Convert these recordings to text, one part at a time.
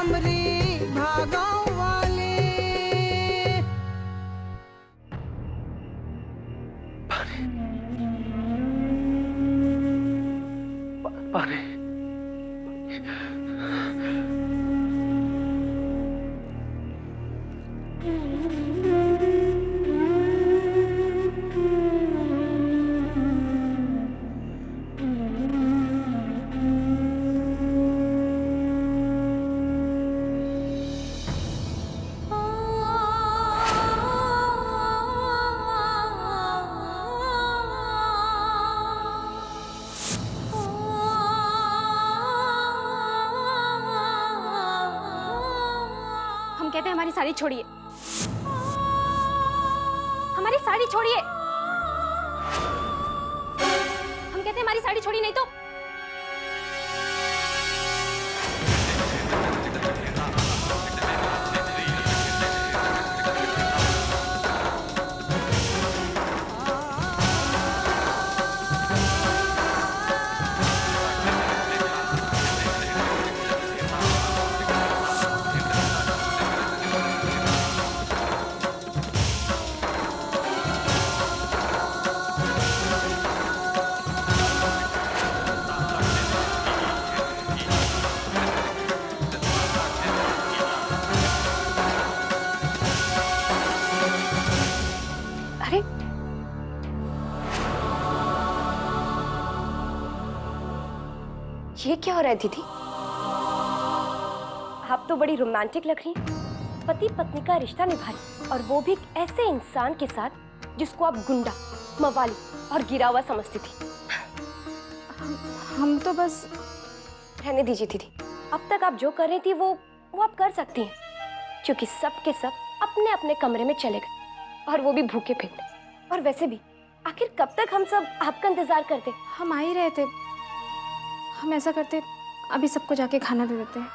हमरे भागाव वाले। पानी हम कहते हैं हमारी साड़ी छोड़िए, हमारी साड़ी छोड़िए। हम कहते हैं हमारी साड़ी छोड़िए, नहीं तो अरे ये क्या हो रहा है दीदी? आप तो बड़ी रोमांटिक लग रही हैं। पति पत्नी का रिश्ता निभा रही, और वो भी एक ऐसे इंसान के साथ जिसको आप गुंडा, मवाली और गिरा हुआ समझती थी। हम तो बस रहने दीजिए दीदी। अब तक आप जो कर रही थी वो आप कर सकती हैं, क्योंकि सब के सब अपने अपने कमरे में चले गए, और वो भी भूखे पेट। और वैसे भी आखिर कब तक हम सब आपका इंतजार करते? हम आ ही रहे थे। हम ऐसा करते, अभी सबको जाके खाना दे देते हैं।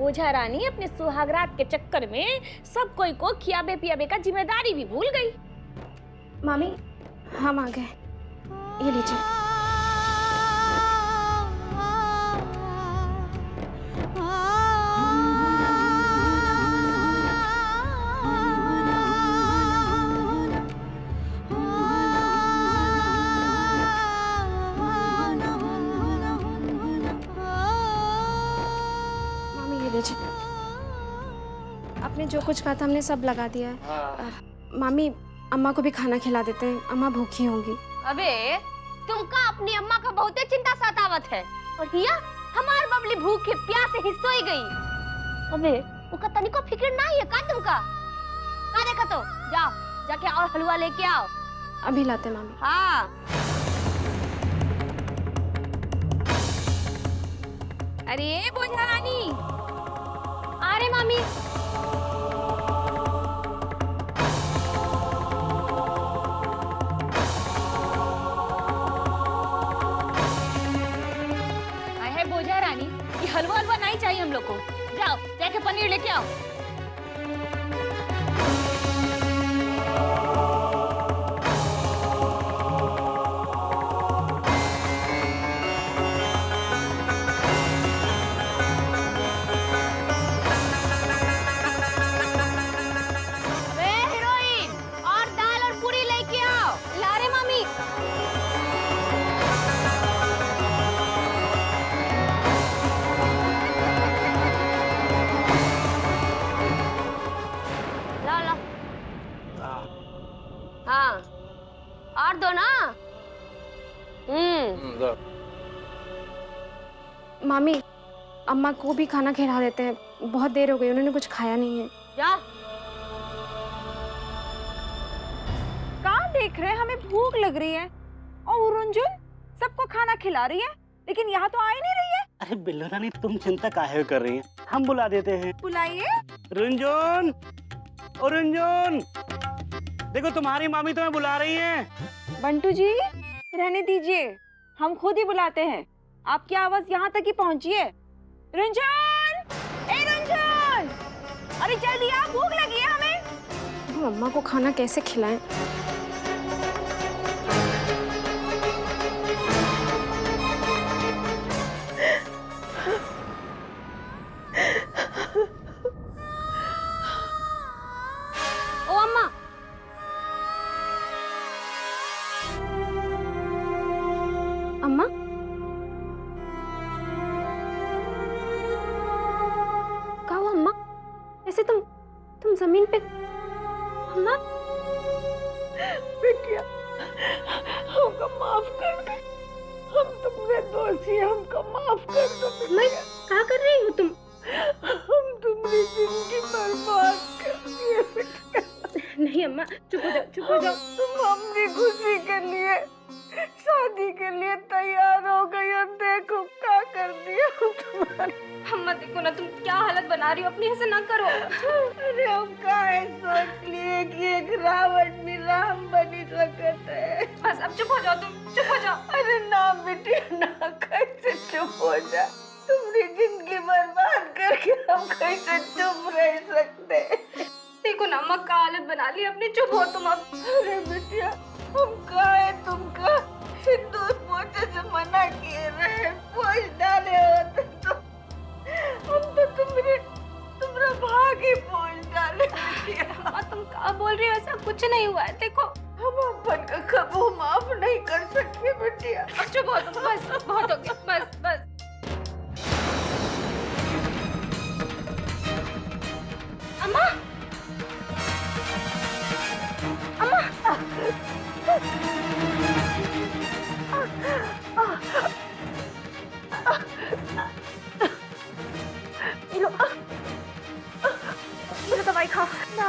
ओझा रानी अपने सुहागरात के चक्कर में सब कोई को खियाबे पियाबे का जिम्मेदारी भी भूल गई। मामी, हम आ गए, ये लीजिए। मामी, ये लीजिए। आपने जो कुछ कहा था हमने सब लगा दिया है। मामी, अम्मा को भी खाना खिला देते हैं, अम्मा भूखी होंगी। अबे तुमका अपनी अम्मा का बहुत चिंता सतावत है, और हिया हमार बबली भूखे प्यासे हिस्सो ही गई। अबे उका तनिको फिक्र नहीं है का तुमका? का देखा तो जाओ जाके और हलवा लेके आओ। अभी लाते मामी। हाँ। अरे बोझा रानी, आ रहे मामी। बोझा रानी, ये हलवा हलवा नहीं चाहिए हम लोग को। जाओ जाके पनीर लेके आओ। अबे हीरोइन, और दाल और पूरी लेके आओ। ला रहे मामी। हाँ, और दो ना। मामी, अम्मा को भी खाना खिला देते हैं, बहुत देर हो गई, उन्होंने कुछ खाया नहीं है। जा। कहाँ देख रहे हैं? हमें भूख लग रही है, और रुंजुन सबको खाना खिला रही है, लेकिन यहाँ तो आ ही नहीं रही है। अरे बिल्लो रानी, तुम चिंता काहे कर रही हैं? हम बुला देते हैं। बुलाइए। रुंजुन, ओ रुंजुन, देखो तुम्हारी मामी तुम्हें बुला रही हैं। बंटू जी, रहने दीजिए, हम खुद ही बुलाते हैं। आपकी आवाज यहाँ तक ही पहुंची है। रंजन, ए रंजन, अरे जल्दी आ, भूख लगी है हमें। अब अम्मा को खाना कैसे खिलाएं? ओ अम्मा, अम्मा, क्या हुआ अम्मा? ऐसे तुम जमीन पे? अम्मा, बिटिया, हमको माफ कर दे। हम तुमने दोषी, हमको माफ कर दो। मैं क्या कर रही हूँ तुम? हम तुम्हारी जिंदगी बर्बाद कर दिए बिटिया। नहीं अम्मा, चुप हो जाओ, चुप हो जाओ। तुम अपनी खुशी के लिए शादी के लिए तैयार हो गई और देखो क्या कर दिया तुम्हारे। अम्मा देखो ना, तुम क्या हालत बना रही हो अपनी, ऐसे ना करो। अरे हम काहे सोच लिए कि एक रावण भी राम बनी सकते है। बस अब चुप हो जाओ, तुम चुप हो जाओ। अरे ना बिटिया ना, कैसे चुप हो जा। तुम्हारी जिंदगी बर्बाद करके हम कैसे चुप रह सकते। देखो ना अम्मा, क्या हालत बना ली अपनी, चुप हो तुम अब। अरे बिटिया, हम काहे तुमका सिंदूर पोछे से मना किए रहे, पोछ डाले होते तो हम तो तुम्हारा भाग ही पोछ डाले। अम्मा तुम क्या बोल रही हो? ऐसा कुछ नहीं हुआ है, देखो। हम अपन का कबू माफ नहीं कर सकते बिटिया। अब चुप हो तुम, बस बहुत हो गया, बस बस। अम्मा, अम्मा, ये लो दवाई खाओ ना,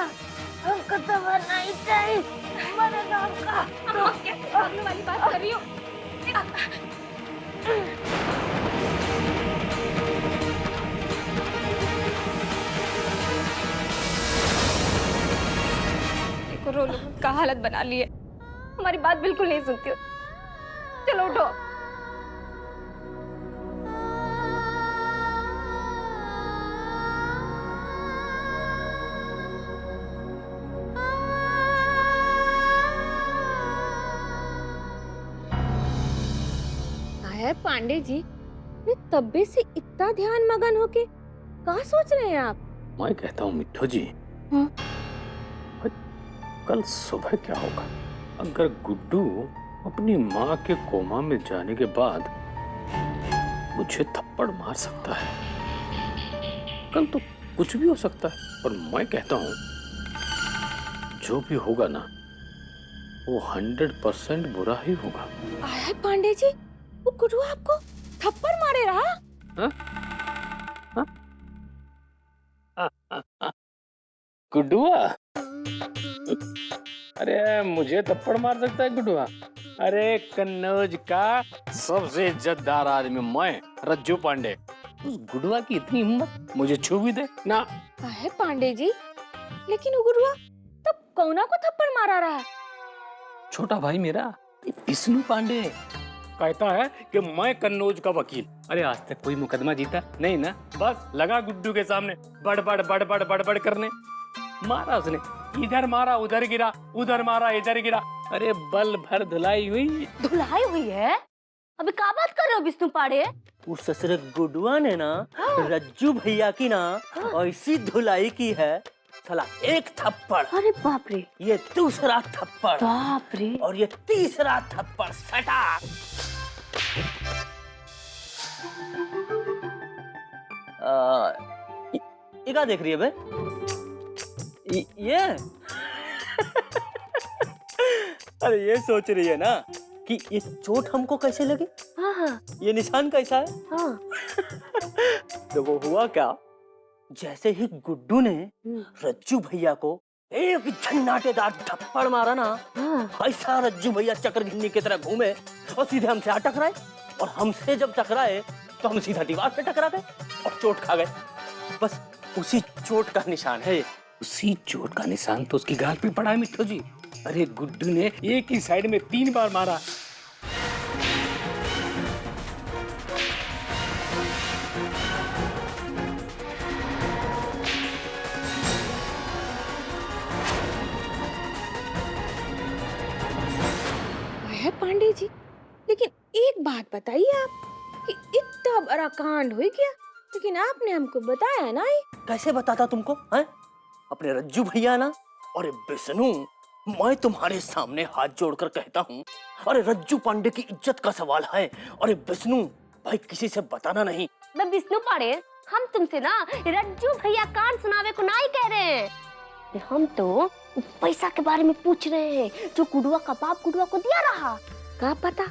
हमको दवा नहीं चाहिए। मरे नाम का। अम्मा कैसे भागने वाली बात कर रही हो? देखो रो लो का हालत बना ली है, हमारी बात बिल्कुल नहीं सुनती हो। चलो उठो। पांडे जी, तब्बे से इतना ध्यान मगन होके क्या सोच रहे हैं आप? मैं कहता हूँ मिट्ठू जी, हाँ? कल सुबह क्या होगा अगर गुड्डू अपनी माँ के कोमा में जाने के बाद मुझे थप्पड़ मार सकता है? कल तो कुछ भी हो सकता है। और मैं कहता हूँ जो भी होगा ना, वो 100% बुरा ही होगा। आया पांडे जी, वो गुड्डू आपको थप्पड़ मारे रहा? गुड्डुआ? अरे मुझे थप्पड़ मार सकता है गुड्डुआ? अरे कन्नौज का सबसे इज्जतदार आदमी मैं, रज्जू पांडे, उस गुड्डुआ की इतनी हिम्मत मुझे छू भी दे ना। है पांडे जी, लेकिन वो गुड्डुआ तब कौना को थप्पड़ मारा रहा? छोटा भाई मेरा विष्णु पांडे कहता है कि मैं कन्नौज का वकील। अरे आज तक कोई मुकदमा जीता नहीं ना, बस लगा गुड्डू के सामने बड़ करने। मारा उसने, इधर मारा उधर गिरा, उधर मारा इधर गिरा। अरे बल भर धुलाई हुई। धुलाई हुई है? अभी क्या बात कर रहे हो विष्णु पांडे? उस ससुर गुडुआ ने ना रज्जू भैया की ना ऐसी धुलाई की है, साला एक थप्पड़, अरे बाप रे, ये दूसरा थप्पड़, बाप रे, और ये तीसरा थप्पड़ सटा। ये क्या देख रही है बे? ये अरे ये सोच रही है ना कि ये चोट हमको कैसे लगी, हाँ हाँ ये निशान कैसा है। हाँ। तो वो हुआ क्या, जैसे ही गुड्डू ने रज्जू भैया को एक झन्नाटेदार थप्पड़ मारा ना, ऐसा रज्जू भैया चक्कर घिन्नी की तरह घूमे और सीधे हमसे आ टकराए, और हमसे जब टकराए तो हम सीधा दीवार पे टकरा गए और चोट खा गए। बस उसी चोट का निशान है। उसी चोट का निशान तो उसकी गाल पे पड़ा है मिट्ठू जी। अरे गुड्डू ने एक ही साइड में 3 बार मारा। पांडे जी, लेकिन एक बात बताइए आप कि इतना बड़ा कांड हो गया, लेकिन आपने हमको बताया ना ही। कैसे बताता तुमको हैं? अपने रज्जू भैया ना, अरे विष्णु, मैं तुम्हारे सामने हाथ जोड़कर कहता हूँ, अरे रज्जू पांडे की इज्जत का सवाल है। अरे विष्णु भाई, किसी से बताना नहीं। मैं विष्णु पांडे, हम तुमसे ना रज्जू भैया कांड सुनावे को ना ही कह रहे हैं, हम तो पैसा के बारे में पूछ रहे हैं जो गुडुआ का बाप गुडुआ को दिया रहा। का पता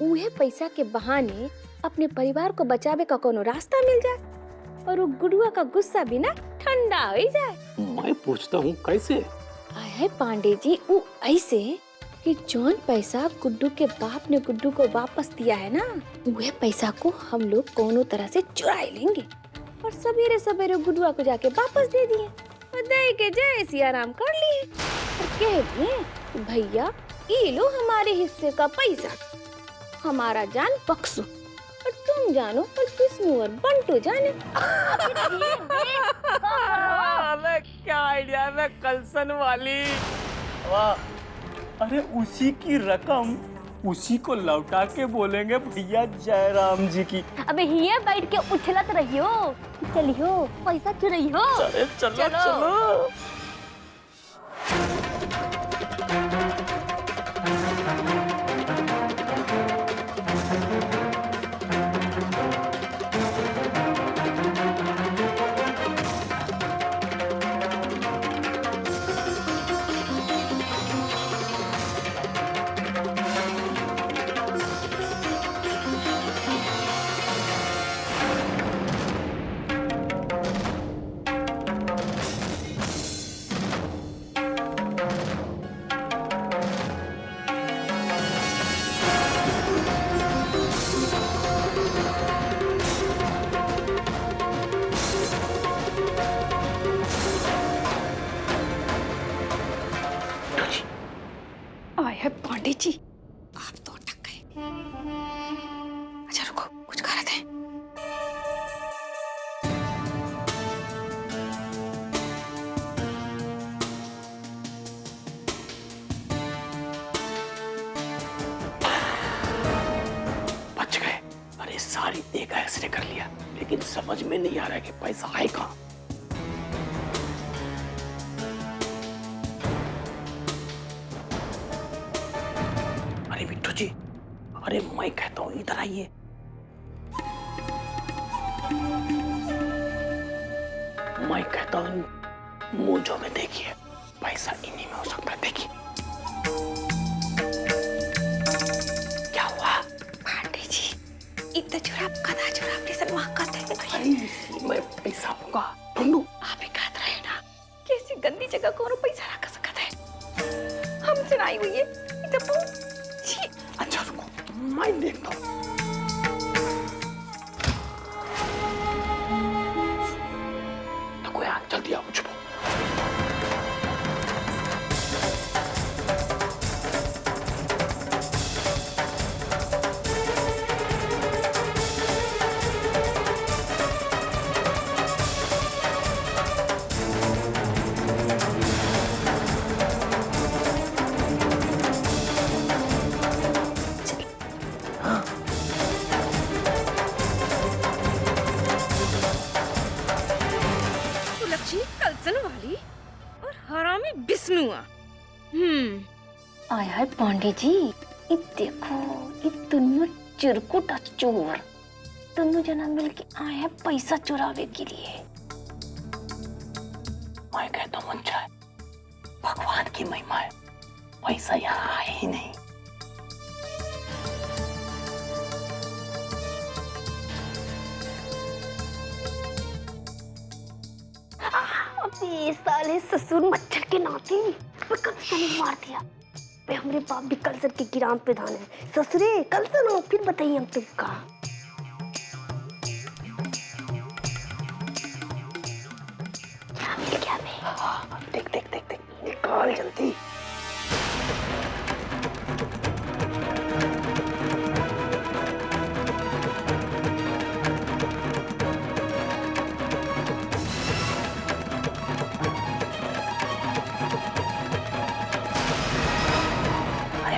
उहे पैसा के बहाने अपने परिवार को बचावे का कोनो रास्ता मिल जाए और वो गुडुआ का गुस्सा भी ना ठंडा हो जाए। मैं पूछता हूँ कैसे? आए पांडे जी, वो ऐसे कि जौन पैसा गुड्डू के बाप ने गुड्डू को वापस दिया है ना, वह पैसा को हम लोग कोनो तरह से चुरा लेंगे और सवेरे सवेरे गुडुआ को जाके वापस दे दिए और दे के जय सिया राम कर लिए और कह दिए भैया ये लो हमारे हिस्से का पैसा, हमारा जान बख्शो और तुम जानो और विष्णु और बंटू जाने। अरे क्या आइडिया है कलसन वाली, वाह। अरे उसी की रकम उसी को लौटा के बोलेंगे भैया जयराम जी की। अबे हिये बैठ के उछलत रहियो, चलियो पैसा चुराइयो। चलो चलो चलो। आए है पांडे जी, आप तो अटक गए। अच्छा रुको, कुछ खा रहे थे। बच गए। अरे सारी एक एक्सरे कर लिया, लेकिन समझ में नहीं आ रहा है कि पैसा है कहाँ। अरे बिट्टू जी, अरे मैं कहता हूँ इधर आइए। मैं कहता हूँ मोजो में देखिए, पैसा इन्हीं में हो सकता है। देखिए क्या हुआ? पांडे जी, इतना चुरा कदा चुरा अपने से महकत है। अरे इसी में पैसा होगा। ढूंढू। आप ही कहते रहे ना, कैसी गंदी जगह को पैसा रख सकता है। हम सुनाई हुई है इतना छी। अच्छा रुको, मैं देखता हूँ। तो कोई आ, जल्दी आओ, छुपो। कलसन वाली और हरामी बिस्नुआ। आय हाय पांडे जी, ये देखो, ये दोनों चिरकुट चोर दोनों जना मिल के आए हैं पैसा चुरावे के लिए। मैं कहता हूँ अच्छा है, भगवान की महिमा है, पैसा यहाँ है ही नहीं। अबे साले ससुर मच्छर के नाते कब से मार दिया। बे हमरे बाप भी कलसन के गिराम पे धान है। ससुरे कलसन हो, फिर बताइए हम तुमका। क्या मिल गया बे? हाँ, देख देख देख देख, निकाल जल्दी।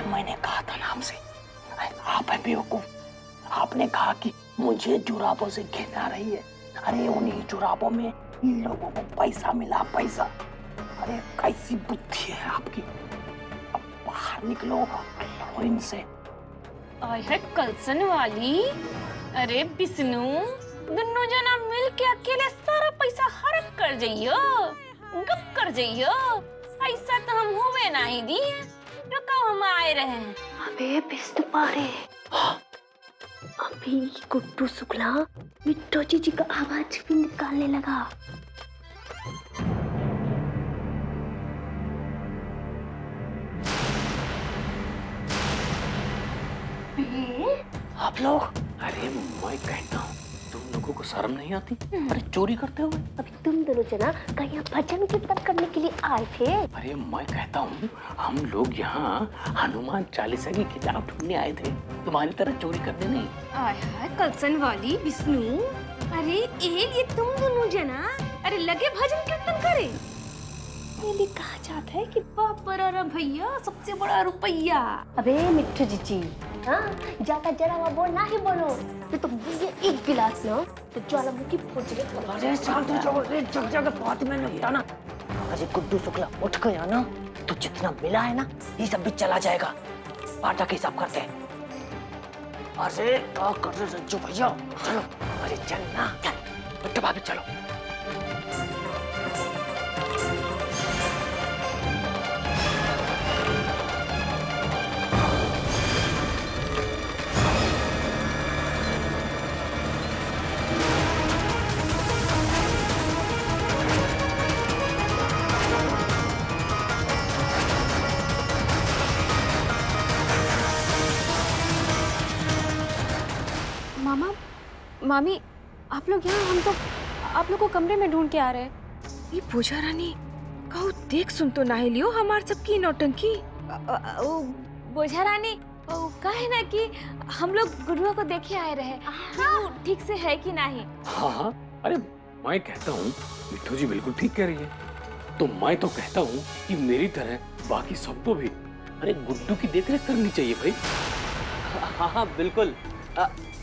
मैंने कहा था ना आपसे, मुझे जुराबों से घिन आ रही है। अरे उन्हीं जुराबों में इन लोगों को पैसा मिला, पैसा। अरे कैसी बुद्धि है आपकी। अब बाहर निकलो और इनसे। आय है कलसन वाली। अरे विष्णु, दोनों जना मिल के अकेले सारा पैसा हड़प कर जाइयो, गप कर जाइयो। पैसा तो हम हुए नहीं दिए, तो कब हम आए रहे हैं। अबे बिस्त पारे, अभी गुड्डू शुक्ला मिट्टू जी का आवाज भी निकालने लगा। आप लोग, अरे मैं कहता हूँ तुम लोगों को शर्म नहीं आती? अरे चोरी करते हुए। अभी तुम दोनों जना कहीं भजन कीर्तन करने के लिए आए थे। अरे मैं कहता हूँ हम लोग यहाँ हनुमान चालीसा की किताब ढूंढने आए थे, तुम्हारी तरह चोरी करने नहीं। आय है कलसन वाली विष्णु। अरे ये तुम दोनों जना अरे लगे भजन कीर्तन करे। ये कहा जाता है कि बाप रे भैया सबसे बड़ा रुपया। अबे मिट्टू जी, हाँ ज्यादा जरा हुआ बोल ना ही बोलो। ये तो ये एक गिलास ना तो ज्वालामुखी फूट जाएगी। अरे शांत हो जाओ, अरे जग जग बात में नहीं ना। अरे गुड्डू शुक्ला उठ गया ना तो जितना मिला है ना ये सब भी चला जाएगा। बाटा के हिसाब करते हैं। अरे क्या कर रहे रज्जू भैया, चलो। अरे चल ना, चल उठ भाभी, चलो। मामा, मामी, आप लोग यहाँ, हम तो आप लोग को कमरे में ढूंढ के आ रहे हैं। ये पूजा रानी कहो देख सुन तो ना लियो हमार सबकी नौटंकी। बोझा रानी, कहे ना कि हम लोग गुरुआ को देखे आए रहे, वो ठीक से है कि नहीं। हाँ हाँ, अरे मैं कहता हूँ मिट्टू जी बिल्कुल ठीक कह रही है। तो मैं तो कहता हूँ कि मेरी तरह बाकी सबको भी अरे गुड्डू की देखरेख करनी चाहिए भाई। हाँ हाँ बिल्कुल,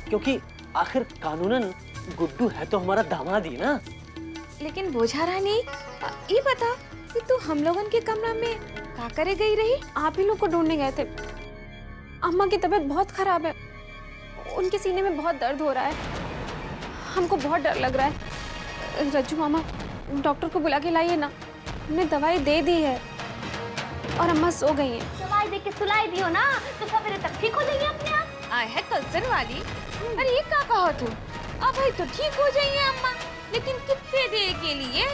क्योंकि आखिर कानूनन गुड्डू है तो हमारा दामाद ही ना। लेकिन बोझा रानी, ये बता कि तू हम लोगन के कमरा में क्या करे गई रही? आप ही लोग को ढूंढने गए थे। अम्मा की तबीयत बहुत खराब है, उनके सीने में बहुत दर्द हो रहा है, हमको बहुत डर लग रहा है। रज्जू मामा, डॉक्टर को बुला के लाइए ना, हमने दवाई दे दी है और अम्मा सो गई हैं। दवाई दे के सुलाई दियो ना तो सवेरे तक ठीक हो जाएगी अपने आप। आय है कलसन वाली। अरे ये क्या कहो तू? अब भाई तो ठीक हो जाइए अम्मा, लेकिन कितने देर के लिए?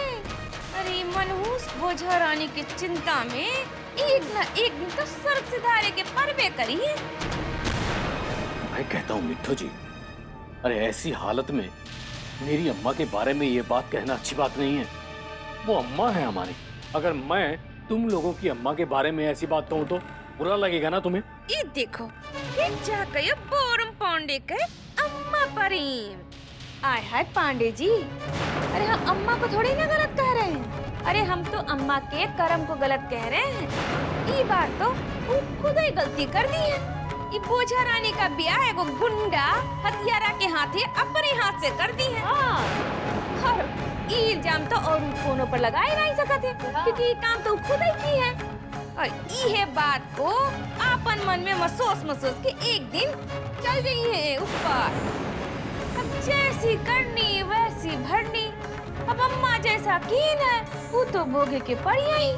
अरे मनहूस बोझा रानी की चिंता में एक ना एक दिन तो सर्प सिधारे के परवे करिए। मैं कहता हूँ मिट्टू जी, अरे ऐसी हालत में मेरी अम्मा के बारे में ये बात कहना अच्छी बात नहीं है। वो अम्मा है हमारी। अगर मैं तुम लोगों की अम्मा के बारे में ऐसी बात कहूँ तो बुरा लगेगा ना तुम्हें? ये देखो, ये जा कयो बोरम पांडे के अम्मा परीम। आय हाय पांडे जी, अरे हम अम्मा को थोड़ी ना गलत कह रहे हैं। अरे हम तो अम्मा के कर्म को गलत कह रहे हैं। ये बात तो वो खुद ही गलती कर दी है। ये बोझा रानी का ब्याह एगो गुंडा हथियारा के हाथे अपने हाथ से कर दी है। और ये इल्जाम तो और कोनो पर लगा ही नहीं सकते, क्योंकि ये काम तो खुद ही की है। और ये बात को आपन मन में महसूस के एक दिन चल जाइए ऊपर। अब जैसी करनी वैसी भरनी। अब अम्मा जैसा कीन है वो तो भोगे के पड़ी ही।